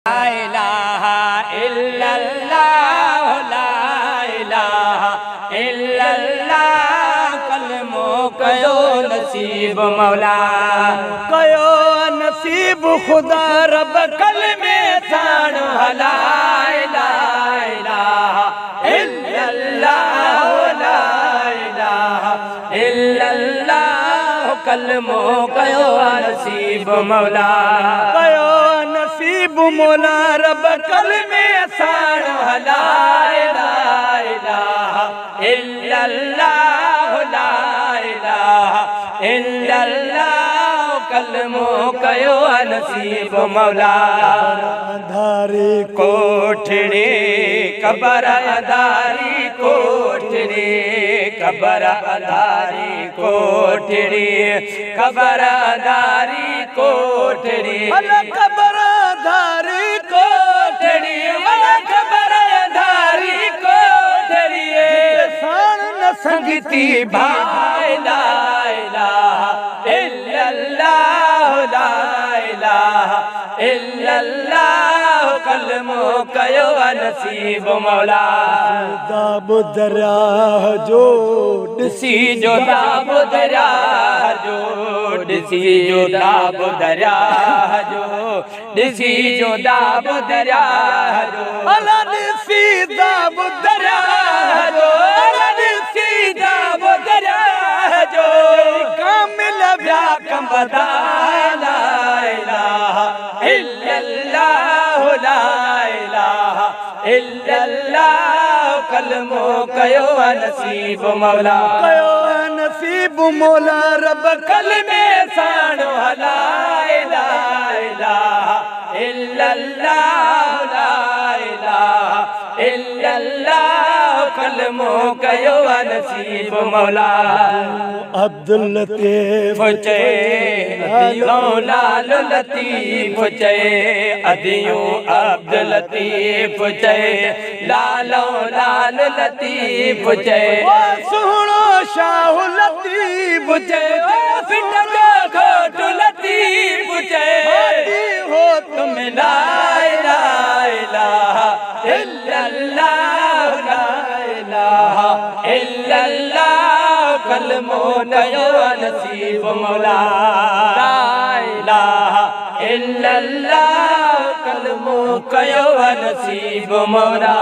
لا इलाहा इल्लल्लाह ला इलाहा इल्लल्लाह कलमो कयो नसीब मौला कयो नसीब खुदा रब कलमे साण ला इलाहा इल्लल्लाह ला इलाहा इल्लल्लाह कलमो कयो नसीब मौला कयो नसीब मौला रब कलमे साण ला इलाहा इल्लल्लाह ला इलाहा इल्लल्लाह कलमो कयो नसीब मौला धारी कोठड़ी कबर अधारी कोठड़ी कबर अधारी कोठड़ी कबर अधारी कोठड़ी कबर अधारी कोठड़ी कबर अधारी कोठड़ी साण न संगती भाई ला इलाहा इल्लल्लाह ला इलाहा इल्लल्लाह कलमो कयो नसीब मौला दाब दरिया जो ॾिसी जो दाब दरिया जो ॾिसी जो दाब दरिया जो ॾिसी जो दाब दरिया जो अला ॾिसी दाब दरिया जो अला ॾिसी दाब दरिया जो कामिल व्या कंबदा ला इलाहा इल्लल्लाह ला इलाहा इल्लल्लाह कलमो कयो नसीब मौला कयो नसीब मौला रब कलमे साण ला इलाहा इल्लल्लाह ला इलाहा इल्लल्लाह कलमो कयो नसीब मौला अब्दुल लतीफ चए अदियों लाल लतीफ चए अदियों अब्दुल लतीफ चए लालो लाल लतीफ चए सुनो शाह लतीफ चए फिट जो घोट लतीफ चए हो तुम ला इलाहा इल्लल्लाह ला इलाहा इल्लल्लाह कलमो कयो नसीब मौला ला इलाहा इल्लल्लाह कलमो कयो नसीब मौला।